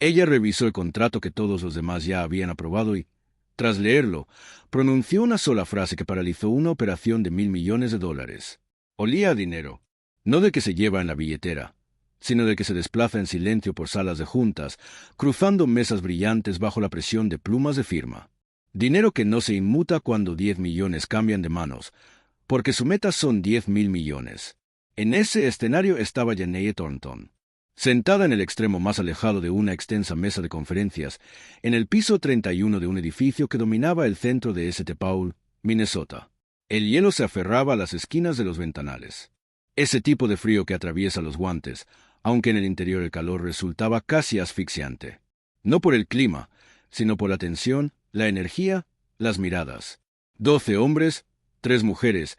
Ella revisó el contrato que todos los demás ya habían aprobado y, tras leerlo, pronunció una sola frase que paralizó una operación de $1.000 millones. Olía a dinero, no de que se lleva en la billetera, sino de que se desplaza en silencio por salas de juntas, cruzando mesas brillantes bajo la presión de plumas de firma. Dinero que no se inmuta cuando 10 millones cambian de manos, porque su meta son 10.000 millones. En ese escenario estaba Janelle Thornton, sentada en el extremo más alejado de una extensa mesa de conferencias, en el piso 31 de un edificio que dominaba el centro de St. Paul, Minnesota. El hielo se aferraba a las esquinas de los ventanales. Ese tipo de frío que atraviesa los guantes, aunque en el interior el calor resultaba casi asfixiante. No por el clima, sino por la tensión, la energía, las miradas. 12 hombres, 3 mujeres,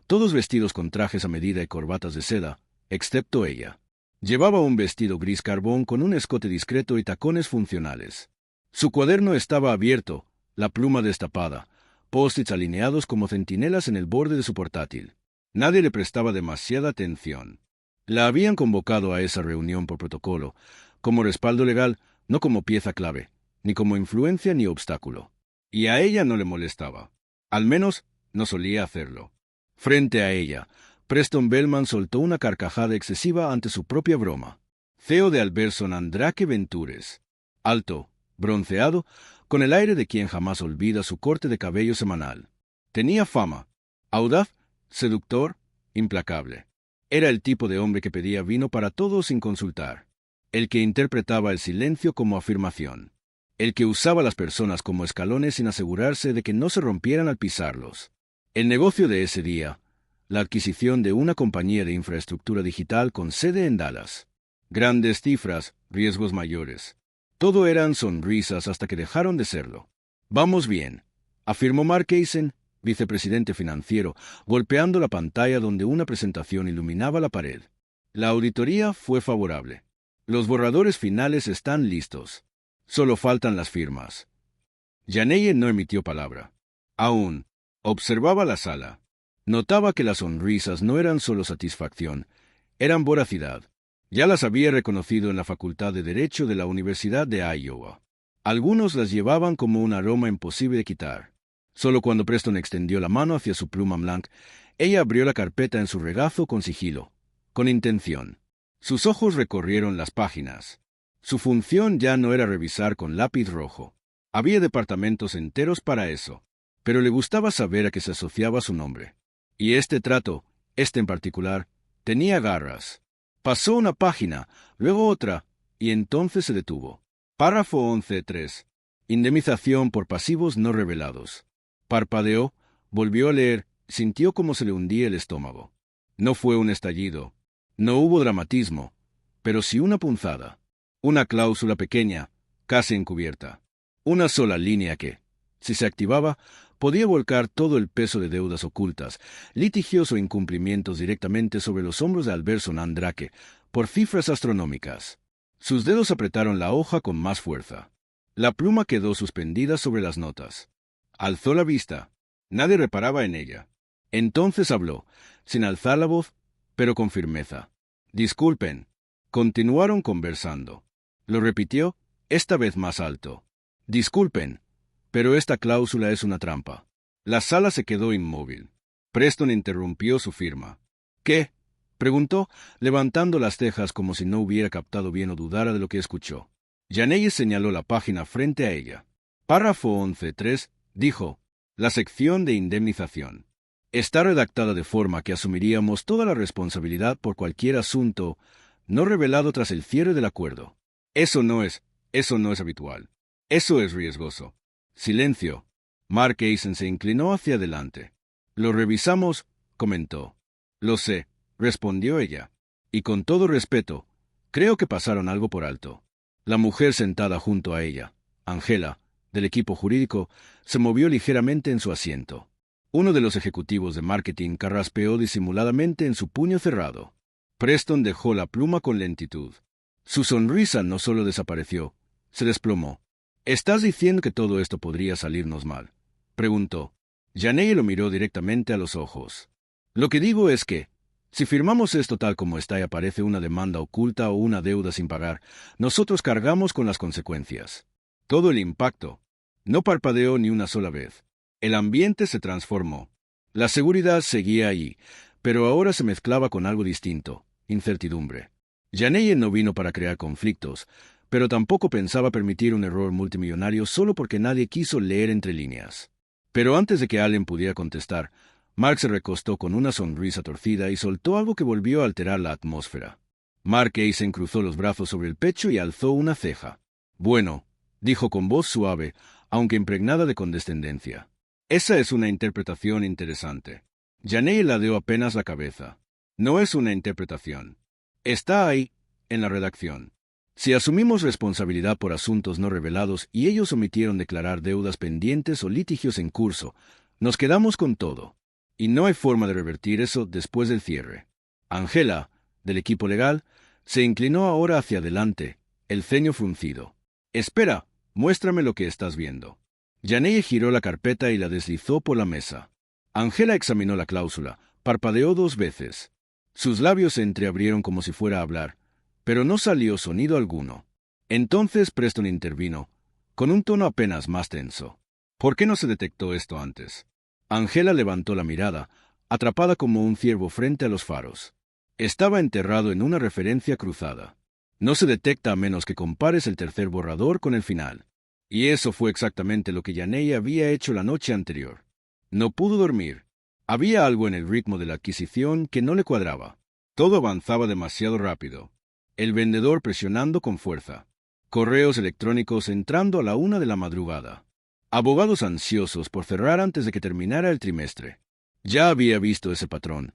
todos vestidos con trajes a medida y corbatas de seda, excepto ella. Llevaba un vestido gris carbón con un escote discreto y tacones funcionales. Su cuaderno estaba abierto, la pluma destapada, post-its alineados como centinelas en el borde de su portátil. Nadie le prestaba demasiada atención. La habían convocado a esa reunión por protocolo, como respaldo legal, no como pieza clave, ni como influencia ni obstáculo. Y a ella no le molestaba. Al menos, no solía hacerlo. Frente a ella, Preston Bellman soltó una carcajada excesiva ante su propia broma. CEO de Alberson Andrake Ventures. Alto, bronceado, con el aire de quien jamás olvida su corte de cabello semanal. Tenía fama. Audaz, seductor, implacable. Era el tipo de hombre que pedía vino para todos sin consultar. El que interpretaba el silencio como afirmación. El que usaba a las personas como escalones sin asegurarse de que no se rompieran al pisarlos. El negocio de ese día, la adquisición de una compañía de infraestructura digital con sede en Dallas. Grandes cifras, riesgos mayores. Todo eran sonrisas hasta que dejaron de serlo. Vamos bien, afirmó Mark Eisen, vicepresidente financiero, golpeando la pantalla donde una presentación iluminaba la pared. La auditoría fue favorable. Los borradores finales están listos. Solo faltan las firmas. Janelle no emitió palabra. Aún, observaba la sala. Notaba que las sonrisas no eran solo satisfacción, eran voracidad. Ya las había reconocido en la Facultad de Derecho de la Universidad de Iowa. Algunos las llevaban como un aroma imposible de quitar. Solo cuando Preston extendió la mano hacia su pluma blanca, ella abrió la carpeta en su regazo con sigilo, con intención. Sus ojos recorrieron las páginas. Su función ya no era revisar con lápiz rojo. Había departamentos enteros para eso, pero le gustaba saber a qué se asociaba su nombre. Y este trato, este en particular, tenía garras. Pasó una página, luego otra, y entonces se detuvo. Párrafo 11.3. Indemnización por pasivos no revelados. Parpadeó, volvió a leer, sintió como se le hundía el estómago. No fue un estallido. No hubo dramatismo, pero sí una punzada. Una cláusula pequeña, casi encubierta. Una sola línea que, si se activaba, podía volcar todo el peso de deudas ocultas, litigios o incumplimientos directamente sobre los hombros de Alberson Andrake, por cifras astronómicas. Sus dedos apretaron la hoja con más fuerza. La pluma quedó suspendida sobre las notas. Alzó la vista. Nadie reparaba en ella. Entonces habló, sin alzar la voz, pero con firmeza. Disculpen. Continuaron conversando. Lo repitió, esta vez más alto. Disculpen, pero esta cláusula es una trampa. La sala se quedó inmóvil. Preston interrumpió su firma. ¿Qué? Preguntó, levantando las cejas como si no hubiera captado bien o dudara de lo que escuchó. Janelle señaló la página frente a ella. Párrafo 11.3, dijo, la sección de indemnización. Está redactada de forma que asumiríamos toda la responsabilidad por cualquier asunto no revelado tras el cierre del acuerdo. Eso no es habitual. Eso es riesgoso. Silencio. Mark Eisen se inclinó hacia adelante. Lo revisamos, comentó. Lo sé, respondió ella. Y con todo respeto, creo que pasaron algo por alto. La mujer sentada junto a ella, Angela, del equipo jurídico, se movió ligeramente en su asiento. Uno de los ejecutivos de marketing carraspeó disimuladamente en su puño cerrado. Preston dejó la pluma con lentitud. Su sonrisa no solo desapareció, se desplomó. ¿Estás diciendo que todo esto podría salirnos mal?, preguntó. Janelle lo miró directamente a los ojos. Lo que digo es que, Si firmamos esto tal como está y aparece una demanda oculta o una deuda sin pagar, nosotros cargamos con las consecuencias. Todo el impacto. No parpadeó ni una sola vez. El ambiente se transformó. La seguridad seguía allí, pero ahora se mezclaba con algo distinto, incertidumbre. Janelle no vino para crear conflictos, pero tampoco pensaba permitir un error multimillonario solo porque nadie quiso leer entre líneas. Pero antes de que Allen pudiera contestar, Mark se recostó con una sonrisa torcida y soltó algo que volvió a alterar la atmósfera. Mark Eisen cruzó los brazos sobre el pecho y alzó una ceja. Bueno, dijo con voz suave, aunque impregnada de condescendencia. Esa es una interpretación interesante. Janelle ladeó apenas la cabeza. No es una interpretación. Está ahí, en la redacción. Si asumimos responsabilidad por asuntos no revelados y ellos omitieron declarar deudas pendientes o litigios en curso, nos quedamos con todo. Y no hay forma de revertir eso después del cierre. Angela, del equipo legal, se inclinó ahora hacia adelante, el ceño fruncido. Espera, muéstrame lo que estás viendo. Janelle giró la carpeta y la deslizó por la mesa. Angela examinó la cláusula, parpadeó 2 veces. Sus labios se entreabrieron como si fuera a hablar, pero no salió sonido alguno. Entonces Preston intervino, con un tono apenas más tenso. ¿Por qué no se detectó esto antes? Angela levantó la mirada, atrapada como un ciervo frente a los faros. Estaba enterrado en una referencia cruzada. No se detecta a menos que compares el tercer borrador con el final. Y eso fue exactamente lo que Janelle había hecho la noche anterior. No pudo dormir. Había algo en el ritmo de la adquisición que no le cuadraba. Todo avanzaba demasiado rápido. El vendedor presionando con fuerza. Correos electrónicos entrando a la 1 de la madrugada. Abogados ansiosos por cerrar antes de que terminara el trimestre. Ya había visto ese patrón.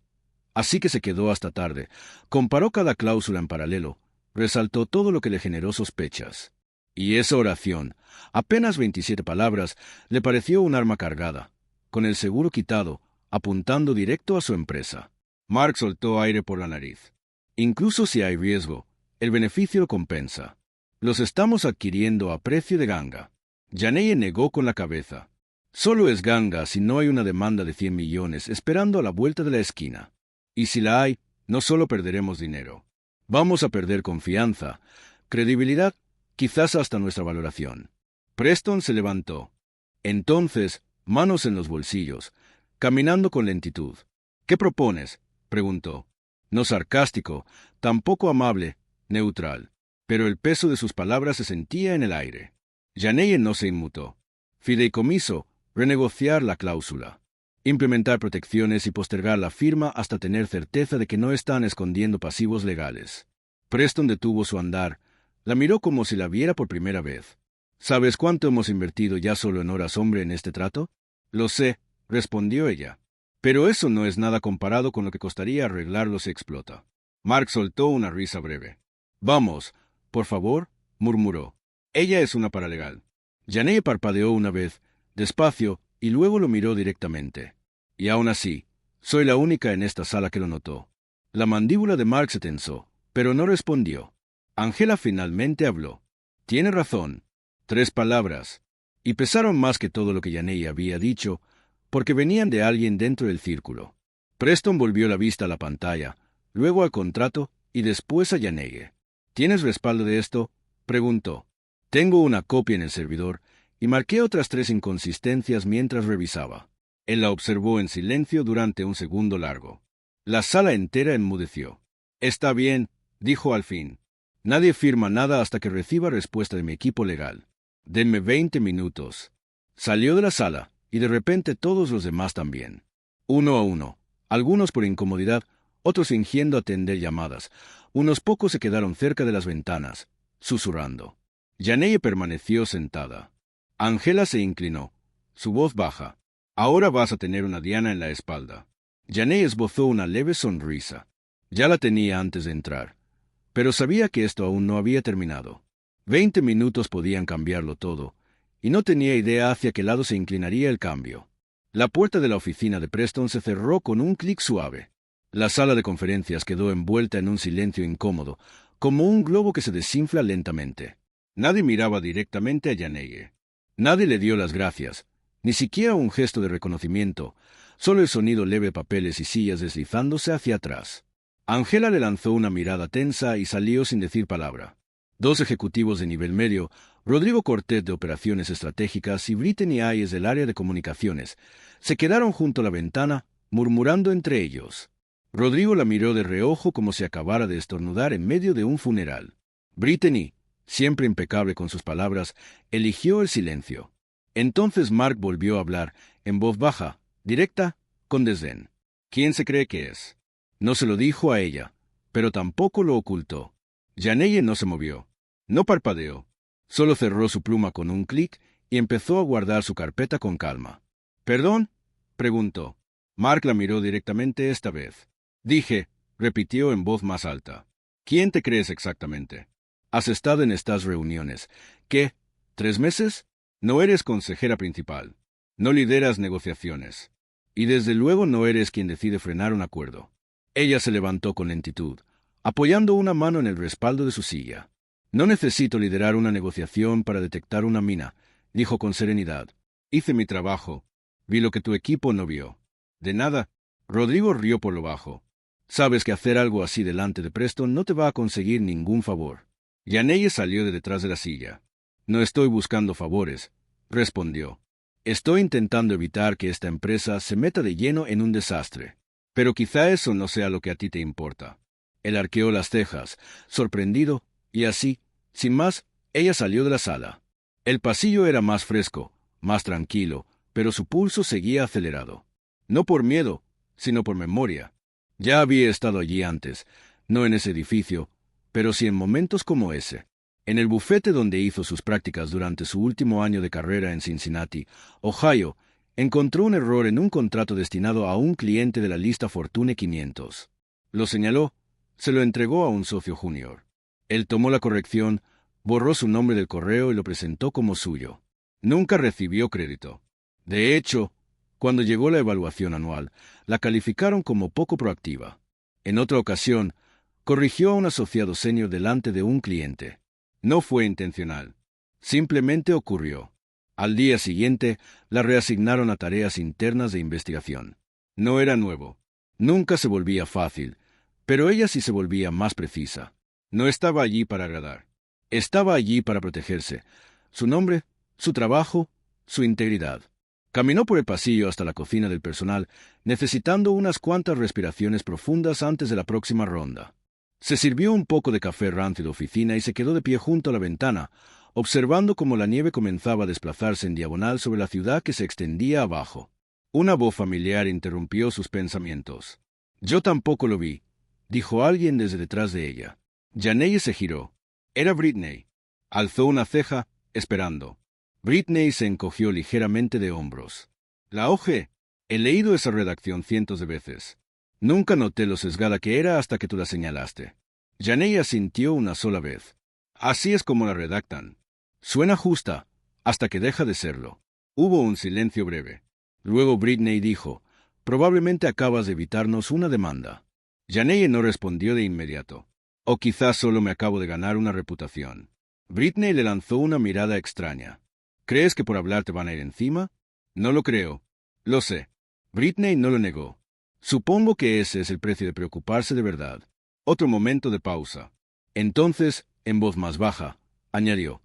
Así que se quedó hasta tarde. Comparó cada cláusula en paralelo. Resaltó todo lo que le generó sospechas. Y esa oración, apenas 27 palabras, le pareció un arma cargada, con el seguro quitado, apuntando directo a su empresa. Mark soltó aire por la nariz. Incluso si hay riesgo, el beneficio lo compensa. Los estamos adquiriendo a precio de ganga. Janelle negó con la cabeza. Solo es ganga si no hay una demanda de 100 millones esperando a la vuelta de la esquina. Y si la hay, no solo perderemos dinero. Vamos a perder confianza, credibilidad, quizás hasta nuestra valoración. Preston se levantó. Entonces, manos en los bolsillos, caminando con lentitud. ¿Qué propones?, preguntó. No sarcástico, tampoco amable, neutral. Pero el peso de sus palabras se sentía en el aire. Janelle no se inmutó. Fideicomiso, renegociar la cláusula. Implementar protecciones y postergar la firma hasta tener certeza de que no están escondiendo pasivos legales. Preston detuvo su andar. La miró como si la viera por primera vez. ¿Sabes cuánto hemos invertido ya solo en horas hombre en este trato? Lo sé, respondió ella. Pero eso no es nada comparado con lo que costaría arreglarlo si explota. Mark soltó una risa breve. Vamos, por favor, murmuró. Ella es una paralegal. Janelle parpadeó una vez, despacio, y luego lo miró directamente. Y aún así, soy la única en esta sala que lo notó. La mandíbula de Mark se tensó, pero no respondió. Angela finalmente habló. Tiene razón. 3 palabras. Y pesaron más que todo lo que Janelle había dicho, porque venían de alguien dentro del círculo. Preston volvió la vista a la pantalla, luego al contrato y después a Janelle. ¿Tienes respaldo de esto?, preguntó. Tengo una copia en el servidor, y marqué otras 3 inconsistencias mientras revisaba. Él la observó en silencio durante un segundo largo. La sala entera enmudeció. Está bien, dijo al fin. Nadie firma nada hasta que reciba respuesta de mi equipo legal. Denme 20 minutos. Salió de la sala, y de repente todos los demás también. Uno a uno, algunos por incomodidad, otros fingiendo atender llamadas. Unos pocos se quedaron cerca de las ventanas, susurrando. Janelle permaneció sentada. Angela se inclinó, su voz baja. Ahora vas a tener una diana en la espalda. Janelle esbozó una leve sonrisa. Ya la tenía antes de entrar, pero sabía que esto aún no había terminado. 20 minutos podían cambiarlo todo, y no tenía idea hacia qué lado se inclinaría el cambio. La puerta de la oficina de Preston se cerró con un clic suave. La sala de conferencias quedó envuelta en un silencio incómodo, como un globo que se desinfla lentamente. Nadie miraba directamente a Janelle. Nadie le dio las gracias, ni siquiera un gesto de reconocimiento, solo el sonido leve de papeles y sillas deslizándose hacia atrás. Angela le lanzó una mirada tensa y salió sin decir palabra. Dos ejecutivos de nivel medio, Rodrigo Cortés de Operaciones Estratégicas y Brittany Ayes del área de comunicaciones, se quedaron junto a la ventana, murmurando entre ellos. Rodrigo la miró de reojo como si acabara de estornudar en medio de un funeral. Brittany, siempre impecable con sus palabras, eligió el silencio. Entonces Mark volvió a hablar, en voz baja, directa, con desdén. ¿Quién se cree que es? No se lo dijo a ella, pero tampoco lo ocultó. Janelle no se movió. No parpadeó. Solo cerró su pluma con un clic y empezó a guardar su carpeta con calma. ¿Perdón?, preguntó. Mark la miró directamente esta vez. Dije, repitió en voz más alta. ¿Quién te crees exactamente? Has estado en estas reuniones. ¿Qué? ¿3 meses? No eres consejera principal. No lideras negociaciones. Y desde luego no eres quien decide frenar un acuerdo. Ella se levantó con lentitud, apoyando una mano en el respaldo de su silla. No necesito liderar una negociación para detectar una mina, dijo con serenidad. Hice mi trabajo. Vi lo que tu equipo no vio. De nada. Rodrigo rió por lo bajo. Sabes que hacer algo así delante de Preston no te va a conseguir ningún favor. Janelle salió de detrás de la silla. No estoy buscando favores, respondió. Estoy intentando evitar que esta empresa se meta de lleno en un desastre. Pero quizá eso no sea lo que a ti te importa. Él arqueó las cejas, sorprendido, y así, sin más, ella salió de la sala. El pasillo era más fresco, más tranquilo, pero su pulso seguía acelerado. No por miedo, sino por memoria. Ya había estado allí antes, no en ese edificio, pero sí en momentos como ese. En el bufete donde hizo sus prácticas durante su último año de carrera en Cincinnati, Ohio, encontró un error en un contrato destinado a un cliente de la lista Fortune 500. Lo señaló, se lo entregó a un socio junior. Él tomó la corrección, borró su nombre del correo y lo presentó como suyo. Nunca recibió crédito. De hecho, cuando llegó la evaluación anual, la calificaron como poco proactiva. En otra ocasión, corrigió a un asociado senior delante de un cliente. No fue intencional. Simplemente ocurrió. Al día siguiente, la reasignaron a tareas internas de investigación. No era nuevo. Nunca se volvía fácil, pero ella sí se volvía más precisa. No estaba allí para agradar. Estaba allí para protegerse. Su nombre, su trabajo, su integridad. Caminó por el pasillo hasta la cocina del personal, necesitando unas cuantas respiraciones profundas antes de la próxima ronda. Se sirvió un poco de café rancio de oficina y se quedó de pie junto a la ventana, observando cómo la nieve comenzaba a desplazarse en diagonal sobre la ciudad que se extendía abajo. Una voz familiar interrumpió sus pensamientos. «Yo tampoco lo vi», dijo alguien desde detrás de ella. Janelle se giró. Era Brittany. Alzó una ceja, esperando. Brittany se encogió ligeramente de hombros. «La oje. He leído esa redacción cientos de veces. Nunca noté lo sesgada que era hasta que tú la señalaste». Janelle asintió una sola vez. «Así es como la redactan. Suena justa, hasta que deja de serlo». Hubo un silencio breve. Luego Brittany dijo, «Probablemente acabas de evitarnos una demanda». Janelle no respondió de inmediato. «O quizás solo me acabo de ganar una reputación». Brittany le lanzó una mirada extraña. «¿Crees que por hablar te van a ir encima?» «No lo creo». «Lo sé». Brittany no lo negó. «Supongo que ese es el precio de preocuparse de verdad». Otro momento de pausa. Entonces, en voz más baja, añadió,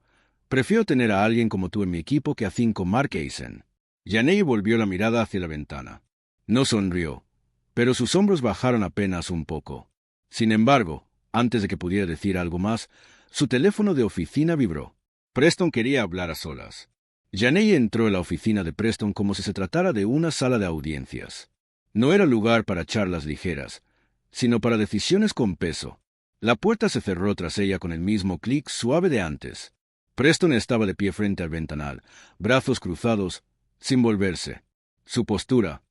«Prefiero tener a alguien como tú en mi equipo que a 5 Mark Eisen». Janelle volvió la mirada hacia la ventana. No sonrió, pero sus hombros bajaron apenas un poco. Sin embargo, antes de que pudiera decir algo más, su teléfono de oficina vibró. Preston quería hablar a solas. Janelle entró en la oficina de Preston como si se tratara de una sala de audiencias. No era lugar para charlas ligeras, sino para decisiones con peso. La puerta se cerró tras ella con el mismo clic suave de antes. Preston estaba de pie frente al ventanal, brazos cruzados, sin volverse. Su postura.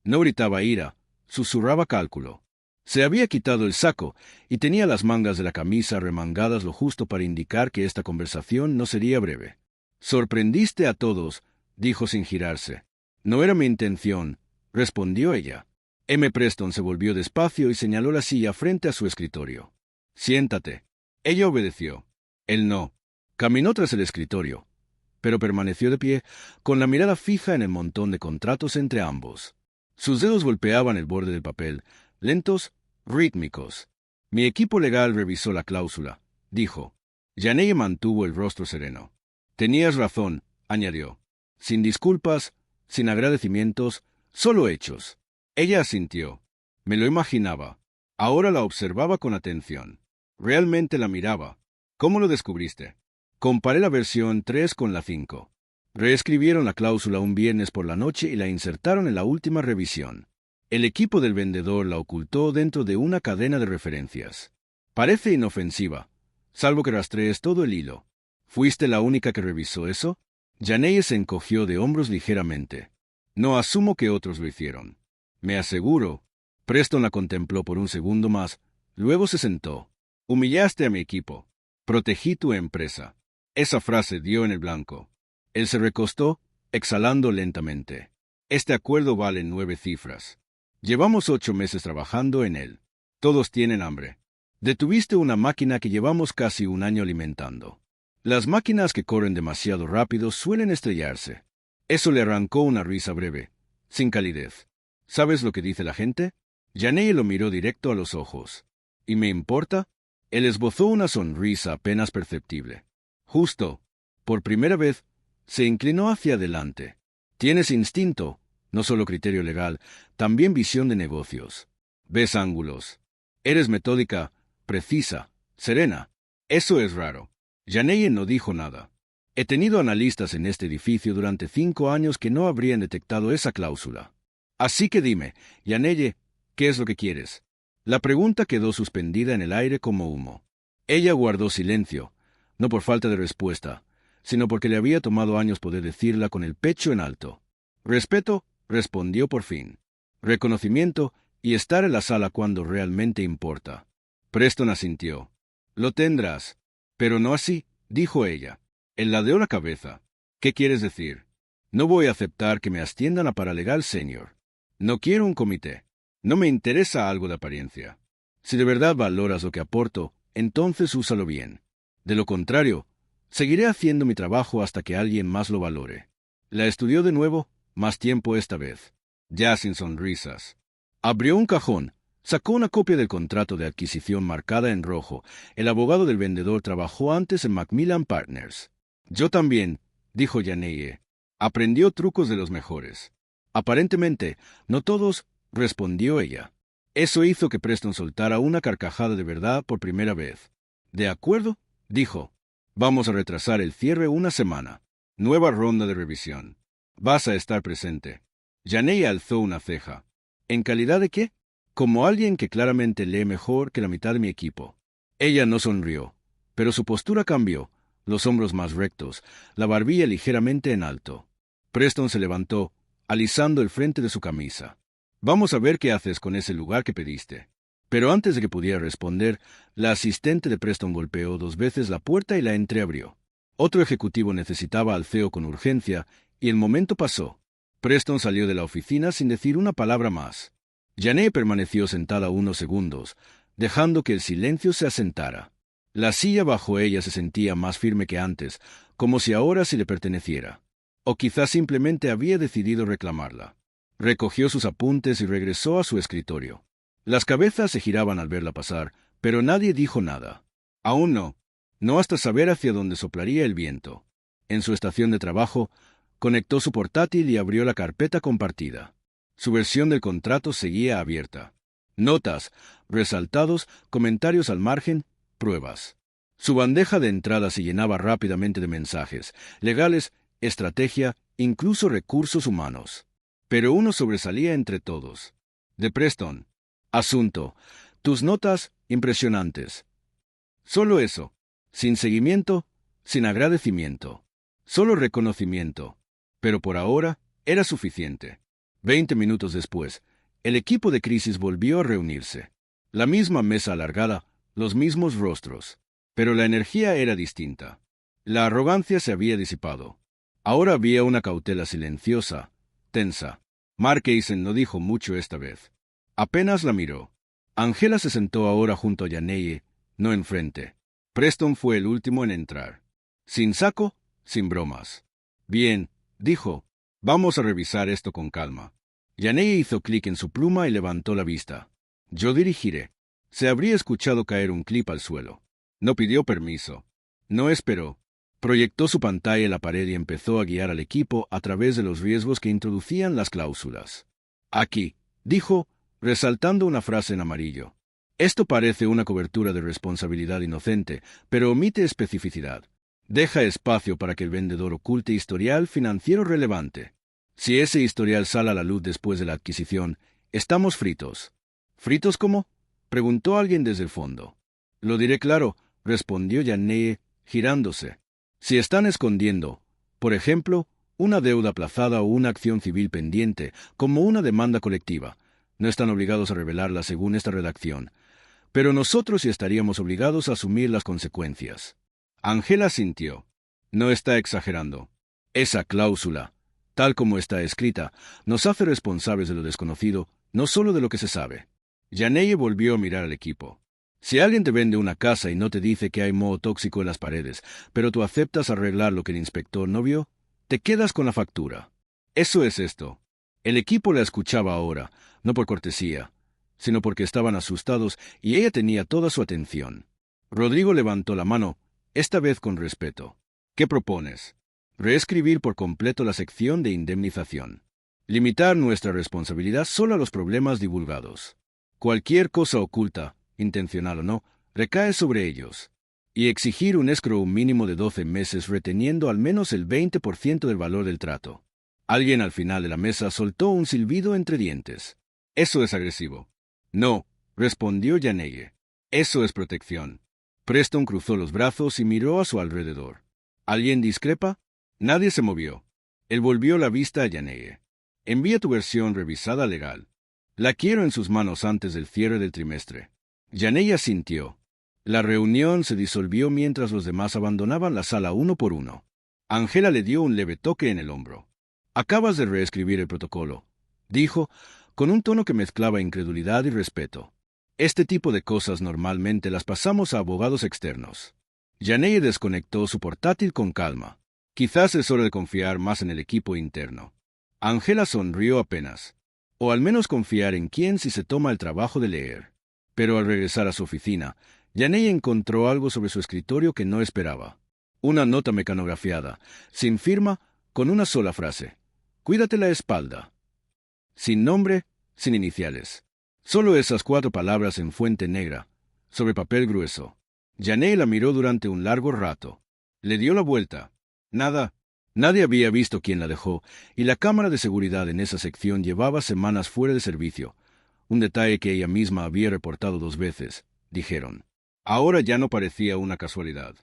No gritaba ira, susurraba cálculo. Se había quitado el saco y tenía las mangas de la camisa remangadas lo justo para indicar que esta conversación no sería breve. «Sorprendiste a todos», dijo sin girarse. «No era mi intención», respondió ella. M. Preston se volvió despacio y señaló la silla frente a su escritorio. «Siéntate». Ella obedeció. Él no. Caminó tras el escritorio, pero permaneció de pie, con la mirada fija en el montón de contratos entre ambos. Sus dedos golpeaban el borde del papel, lentos, rítmicos. Mi equipo legal revisó la cláusula, dijo. Yaneye mantuvo el rostro sereno. Tenías razón, añadió. Sin disculpas, sin agradecimientos, solo hechos. Ella asintió. Me lo imaginaba. Ahora la observaba con atención. Realmente la miraba. ¿Cómo lo descubriste? Comparé la versión 3 con la 5. Reescribieron la cláusula un viernes por la noche y la insertaron en la última revisión. El equipo del vendedor la ocultó dentro de una cadena de referencias. Parece inofensiva, salvo que rastrees todo el hilo. ¿Fuiste la única que revisó eso? Yaneye se encogió de hombros ligeramente. No asumo que otros lo hicieron. Me aseguro. Preston la contempló por un segundo más, luego se sentó. Humillaste a mi equipo. Protegí tu empresa. Esa frase dio en el blanco. Él se recostó, exhalando lentamente. Este acuerdo vale 9 cifras. Llevamos 8 meses trabajando en él. Todos tienen hambre. Detuviste una máquina que llevamos casi un año alimentando. Las máquinas que corren demasiado rápido suelen estrellarse. Eso le arrancó una risa breve, sin calidez. ¿Sabes lo que dice la gente? Yaneye lo miró directo a los ojos. ¿Y me importa? Él esbozó una sonrisa apenas perceptible. Justo, por primera vez, se inclinó hacia adelante. Tienes instinto, no solo criterio legal, también visión de negocios. Ves ángulos. Eres metódica, precisa, serena. Eso es raro. Yaneye no dijo nada. He tenido analistas en este edificio durante 5 años que no habrían detectado esa cláusula. Así que dime, Yaneye, ¿qué es lo que quieres? La pregunta quedó suspendida en el aire como humo. Ella guardó silencio, no por falta de respuesta, sino porque le había tomado años poder decirla con el pecho en alto. Respeto, respondió por fin. Reconocimiento y estar en la sala cuando realmente importa. Preston asintió. Lo tendrás. Pero no así, dijo ella. Él ladeó la cabeza. ¿Qué quieres decir? No voy a aceptar que me asciendan a paralegal senior. No quiero un comité. No me interesa algo de apariencia. Si de verdad valoras lo que aporto, entonces úsalo bien. De lo contrario, seguiré haciendo mi trabajo hasta que alguien más lo valore. La estudió de nuevo, más tiempo esta vez. Ya sin sonrisas. Abrió un cajón, sacó una copia del contrato de adquisición marcada en rojo. El abogado del vendedor trabajó antes en Macmillan Partners. Yo también, dijo Yaneye. Aprendió trucos de los mejores. Aparentemente, no todos, respondió ella. Eso hizo que Preston soltara una carcajada de verdad por primera vez. ¿De acuerdo?, dijo. Vamos a retrasar el cierre una semana. Nueva ronda de revisión. Vas a estar presente. Yaneye alzó una ceja. ¿En calidad de qué? Como alguien que claramente lee mejor que la mitad de mi equipo. Ella no sonrió, pero su postura cambió, los hombros más rectos, la barbilla ligeramente en alto. Preston se levantó, alisando el frente de su camisa. Vamos a ver qué haces con ese lugar que pediste. Pero antes de que pudiera responder, la asistente de Preston golpeó 2 veces la puerta y la entreabrió. Otro ejecutivo necesitaba al CEO con urgencia, y el momento pasó. Preston salió de la oficina sin decir una palabra más. Yaneye permaneció sentada unos segundos, dejando que el silencio se asentara. La silla bajo ella se sentía más firme que antes, como si ahora sí le perteneciera. O quizás simplemente había decidido reclamarla. Recogió sus apuntes y regresó a su escritorio. Las cabezas se giraban al verla pasar, pero nadie dijo nada. Aún no. No hasta saber hacia dónde soplaría el viento. En su estación de trabajo, conectó su portátil y abrió la carpeta compartida. Su versión del contrato seguía abierta. Notas, resaltados, comentarios al margen, pruebas. Su bandeja de entrada se llenaba rápidamente de mensajes, legales, estrategia, incluso recursos humanos. Pero uno sobresalía entre todos. De Preston. Asunto. Tus notas, impresionantes. Solo eso. Sin seguimiento, sin agradecimiento. Solo reconocimiento. Pero por ahora, era suficiente. 20 minutos después, el equipo de crisis volvió a reunirse. La misma mesa alargada, los mismos rostros. Pero la energía era distinta. La arrogancia se había disipado. Ahora había una cautela silenciosa, tensa. Markeysen no dijo mucho esta vez. Apenas la miró. Angela se sentó ahora junto a Yaneye, no enfrente. Preston fue el último en entrar. Sin saco, sin bromas. Bien, dijo. Vamos a revisar esto con calma. Yaneye hizo clic en su pluma y levantó la vista. Yo dirigiré. Se habría escuchado caer un clip al suelo. No pidió permiso. No esperó. Proyectó su pantalla en la pared y empezó a guiar al equipo a través de los riesgos que introducían las cláusulas. Aquí, dijo, resaltando una frase en amarillo. Esto parece una cobertura de responsabilidad inocente, pero omite especificidad. Deja espacio para que el vendedor oculte historial financiero relevante. Si ese historial sale a la luz después de la adquisición, estamos fritos. ¿Fritos cómo? Preguntó alguien desde el fondo. Lo diré claro, respondió Yaneye, girándose. Si están escondiendo, por ejemplo, una deuda aplazada o una acción civil pendiente, como una demanda colectiva, no están obligados a revelarla según esta redacción. Pero nosotros sí estaríamos obligados a asumir las consecuencias. Ángela sintió. No está exagerando. Esa cláusula, tal como está escrita, nos hace responsables de lo desconocido, no solo de lo que se sabe. Yaneye volvió a mirar al equipo. Si alguien te vende una casa y no te dice que hay moho tóxico en las paredes, pero tú aceptas arreglar lo que el inspector no vio, te quedas con la factura. Eso es esto. El equipo la escuchaba ahora, no por cortesía, sino porque estaban asustados y ella tenía toda su atención. Rodrigo levantó la mano, esta vez con respeto. ¿Qué propones? Reescribir por completo la sección de indemnización. Limitar nuestra responsabilidad solo a los problemas divulgados. Cualquier cosa oculta, intencional o no, recae sobre ellos. Y exigir un escrow mínimo de 12 meses reteniendo al menos el 20% del valor del trato. Alguien al final de la mesa soltó un silbido entre dientes. Eso es agresivo. No, respondió Yaneye. Eso es protección. Preston cruzó los brazos y miró a su alrededor. ¿Alguien discrepa? Nadie se movió. Él volvió la vista a Yaneye. Envía tu versión revisada legal. La quiero en sus manos antes del cierre del trimestre. Yaneye asintió. La reunión se disolvió mientras los demás abandonaban la sala uno por uno. Ángela le dio un leve toque en el hombro. Acabas de reescribir el protocolo, dijo, con un tono que mezclaba incredulidad y respeto. Este tipo de cosas normalmente las pasamos a abogados externos. Yaneye desconectó su portátil con calma. Quizás es hora de confiar más en el equipo interno. Ángela sonrió apenas. O al menos confiar en quien si se toma el trabajo de leer. Pero al regresar a su oficina, Yaneye encontró algo sobre su escritorio que no esperaba. Una nota mecanografiada, sin firma, con una sola frase. Cuídate la espalda. Sin nombre, sin iniciales. Solo esas 4 palabras en fuente negra, sobre papel grueso. Yaneye la miró durante un largo rato. Le dio la vuelta. Nada. Nadie había visto quién la dejó, y la cámara de seguridad en esa sección llevaba semanas fuera de servicio. Un detalle que ella misma había reportado 2 veces, dijeron. Ahora ya no parecía una casualidad.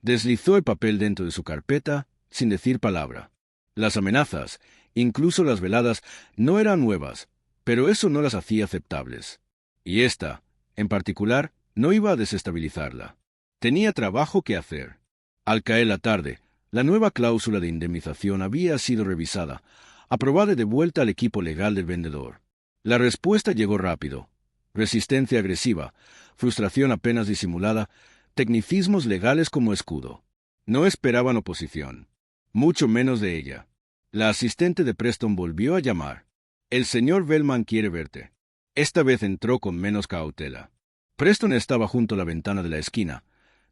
Deslizó el papel dentro de su carpeta, sin decir palabra. Las amenazas, incluso las veladas, no eran nuevas, pero eso no las hacía aceptables. Y esta, en particular, no iba a desestabilizarla. Tenía trabajo que hacer. Al caer la tarde, la nueva cláusula de indemnización había sido revisada, aprobada y devuelta al equipo legal del vendedor. La respuesta llegó rápido. Resistencia agresiva, frustración apenas disimulada, tecnicismos legales como escudo. No esperaban oposición. Mucho menos de ella. La asistente de Preston volvió a llamar. El señor Bellman quiere verte. Esta vez entró con menos cautela. Preston estaba junto a la ventana de la esquina,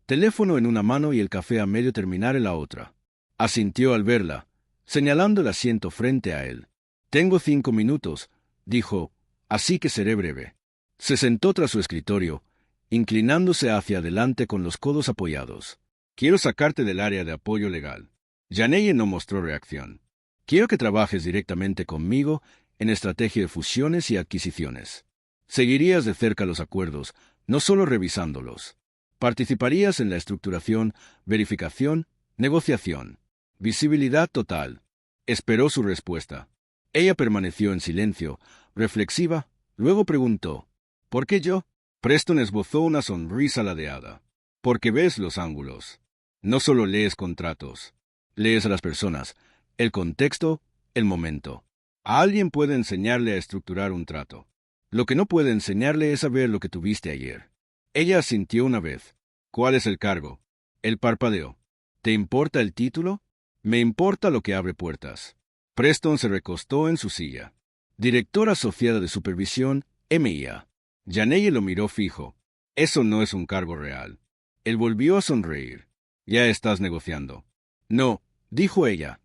teléfono en una mano y el café a medio terminar en la otra. Asintió al verla, señalando el asiento frente a él. Tengo 5 minutos, dijo, así que seré breve. Se sentó tras su escritorio, inclinándose hacia adelante con los codos apoyados. Quiero sacarte del área de apoyo legal. Yaneye no mostró reacción. Quiero que trabajes directamente conmigo en estrategia de fusiones y adquisiciones. Seguirías de cerca los acuerdos, no solo revisándolos. Participarías en la estructuración, verificación, negociación. Visibilidad total. Esperó su respuesta. Ella permaneció en silencio, reflexiva, luego preguntó, ¿por qué yo? Preston esbozó una sonrisa ladeada. Porque ves los ángulos. No solo lees contratos. Lees a las personas, el contexto, el momento. A alguien puede enseñarle a estructurar un trato. Lo que no puede enseñarle es saber lo que tuviste ayer. Ella asintió una vez. ¿Cuál es el cargo? Él parpadeó. ¿Te importa el título? Me importa lo que abre puertas. Preston se recostó en su silla. Directora asociada de supervisión, MIA. Yaneye lo miró fijo. Eso no es un cargo real. Él volvió a sonreír. Ya estás negociando. No, dijo ella.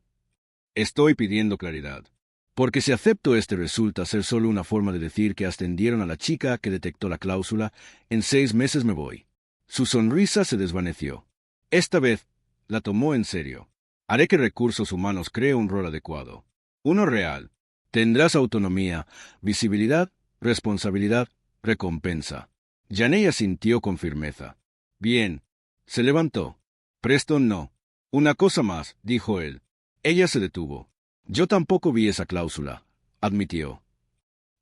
Estoy pidiendo claridad. Porque si acepto resulta ser solo una forma de decir que ascendieron a la chica que detectó la cláusula, en 6 meses me voy. Su sonrisa se desvaneció. Esta vez, la tomó en serio. Haré que Recursos Humanos cree un rol adecuado. Uno real. Tendrás autonomía, visibilidad, responsabilidad, recompensa. Yaney asintió con firmeza. Bien. Se levantó. Preston no. Una cosa más, dijo él. Ella se detuvo. Yo tampoco vi esa cláusula, admitió.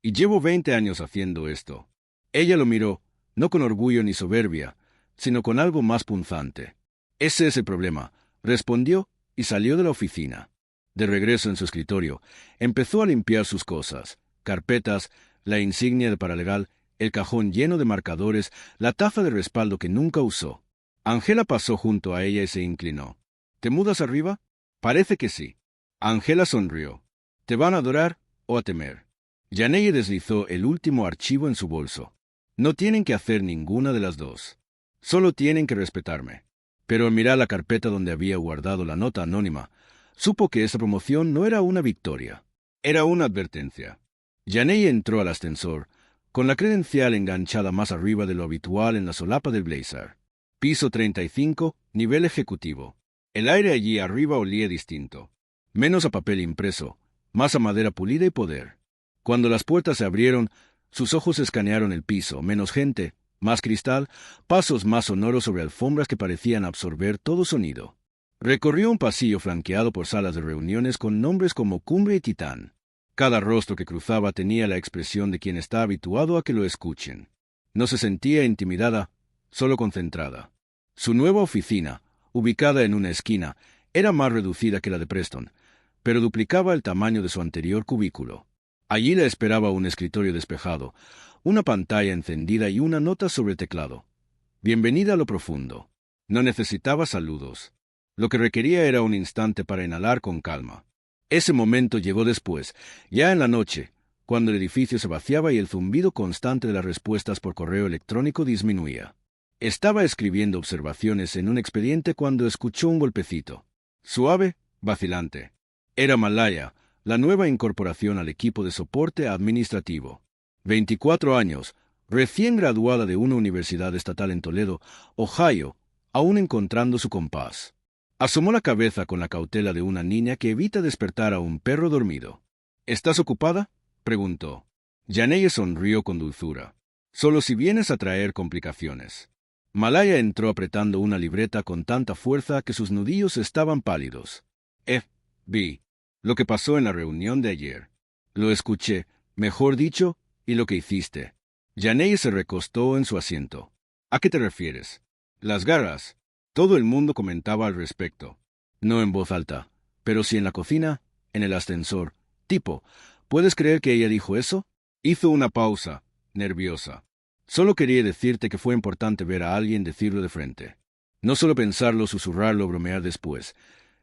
Y llevo 20 años haciendo esto. Ella lo miró, no con orgullo ni soberbia, sino con algo más punzante. Ese es el problema, respondió y salió de la oficina. De regreso en su escritorio, empezó a limpiar sus cosas, carpetas, la insignia de paralegal, el cajón lleno de marcadores, la taza de respaldo que nunca usó. Angela pasó junto a ella y se inclinó. ¿Te mudas arriba? Parece que sí. Angela sonrió. ¿Te van a adorar o a temer? Yaneye deslizó el último archivo en su bolso. No tienen que hacer ninguna de las dos. Solo tienen que respetarme. Pero al mirar la carpeta donde había guardado la nota anónima, supo que esa promoción no era una victoria. Era una advertencia. Yaneye entró al ascensor, con la credencial enganchada más arriba de lo habitual en la solapa del blazer. Piso 35, nivel ejecutivo. El aire allí arriba olía distinto. Menos a papel impreso, más a madera pulida y poder. Cuando las puertas se abrieron, sus ojos escanearon el piso, menos gente, más cristal, pasos más sonoros sobre alfombras que parecían absorber todo sonido. Recorrió un pasillo flanqueado por salas de reuniones con nombres como Cumbre y Titán. Cada rostro que cruzaba tenía la expresión de quien está habituado a que lo escuchen. No se sentía intimidada, solo concentrada. Su nueva oficina, ubicada en una esquina, era más reducida que la de Preston, pero duplicaba el tamaño de su anterior cubículo. Allí la esperaba un escritorio despejado, una pantalla encendida y una nota sobre el teclado. Bienvenida a lo profundo. No necesitaba saludos. Lo que requería era un instante para inhalar con calma. Ese momento llegó después, ya en la noche, cuando el edificio se vaciaba y el zumbido constante de las respuestas por correo electrónico disminuía. Estaba escribiendo observaciones en un expediente cuando escuchó un golpecito. Suave, vacilante. Era Malaya, la nueva incorporación al equipo de soporte administrativo. 24 años, recién graduada de una universidad estatal en Toledo, Ohio, aún encontrando su compás. Asomó la cabeza con la cautela de una niña que evita despertar a un perro dormido. ¿Estás ocupada?, preguntó. Yaneye sonrió con dulzura. Solo si vienes a traer complicaciones. Malaya entró apretando una libreta con tanta fuerza que sus nudillos estaban pálidos. Vi lo que pasó en la reunión de ayer. Lo escuché, mejor dicho, y lo que hiciste. Yaneye se recostó en su asiento. ¿A qué te refieres? Las garras. Todo el mundo comentaba al respecto. No en voz alta, pero sí en la cocina, en el ascensor. Tipo, ¿puedes creer que ella dijo eso? Hizo una pausa, nerviosa. Solo quería decirte que fue importante ver a alguien decirlo de frente. No solo pensarlo, susurrarlo, bromear después,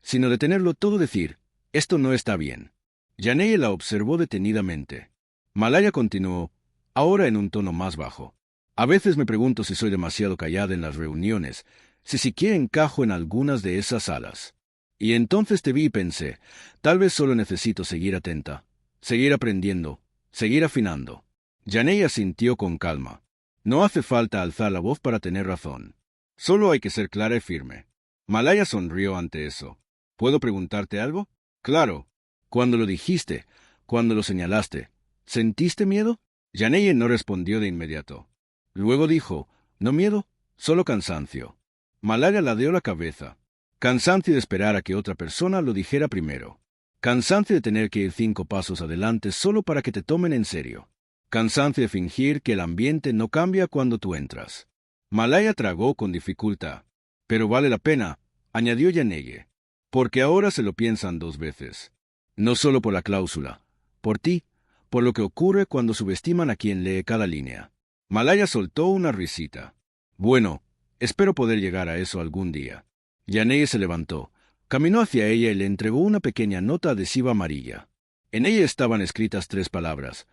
sino de tenerlo todo decir, esto no está bien. Yaneye la observó detenidamente. Malaya continuó, ahora en un tono más bajo. A veces me pregunto si soy demasiado callada en las reuniones, si siquiera encajo en algunas de esas salas. Y entonces te vi y pensé, tal vez solo necesito seguir atenta, seguir aprendiendo, seguir afinando. Yaneye asintió con calma. No hace falta alzar la voz para tener razón. Solo hay que ser clara y firme. Malaya sonrió ante eso. ¿Puedo preguntarte algo? Claro. Cuando lo dijiste, cuando lo señalaste, ¿sentiste miedo? Yaneye no respondió de inmediato. Luego dijo, no miedo, solo cansancio. Malaya ladeó la cabeza. Cansancio de esperar a que otra persona lo dijera primero. Cansancio de tener que ir 5 pasos adelante solo para que te tomen en serio. Cansancio de fingir que el ambiente no cambia cuando tú entras. Malaya tragó con dificultad. Pero vale la pena, añadió Yaneye, porque ahora se lo piensan 2 veces. No solo por la cláusula, por ti, por lo que ocurre cuando subestiman a quien lee cada línea. Malaya soltó una risita. Bueno, espero poder llegar a eso algún día. Yaneye se levantó, caminó hacia ella y le entregó una pequeña nota adhesiva amarilla. En ella estaban escritas 3 palabras.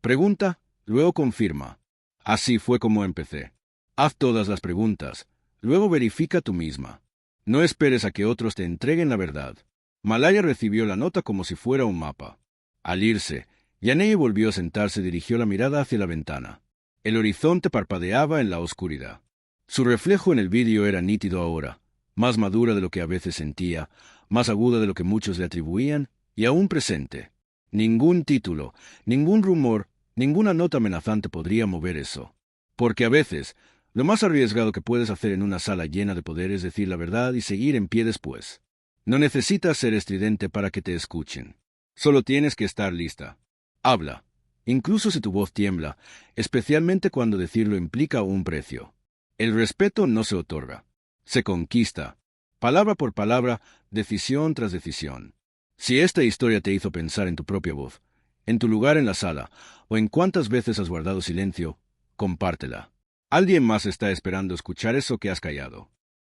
Pregunta, luego confirma. Así fue como empecé. Haz todas las preguntas, luego verifica tú misma. No esperes a que otros te entreguen la verdad. Malaya recibió la nota como si fuera un mapa. Al irse, Yanei volvió a sentarse y dirigió la mirada hacia la ventana. El horizonte parpadeaba en la oscuridad. Su reflejo en el vídeo era nítido ahora, más madura de lo que a veces sentía, más aguda de lo que muchos le atribuían, y aún presente. Ningún título, ningún rumor, ninguna nota amenazante podría mover eso. Porque a veces, lo más arriesgado que puedes hacer en una sala llena de poder es decir la verdad y seguir en pie después. No necesitas ser estridente para que te escuchen. Solo tienes que estar lista. Habla, incluso si tu voz tiembla, especialmente cuando decirlo implica un precio. El respeto no se otorga, se conquista, palabra por palabra, decisión tras decisión. Si esta historia te hizo pensar en tu propia voz, en tu lugar en la sala, o en cuántas veces has guardado silencio, compártela. Alguien más está esperando escuchar eso que has callado.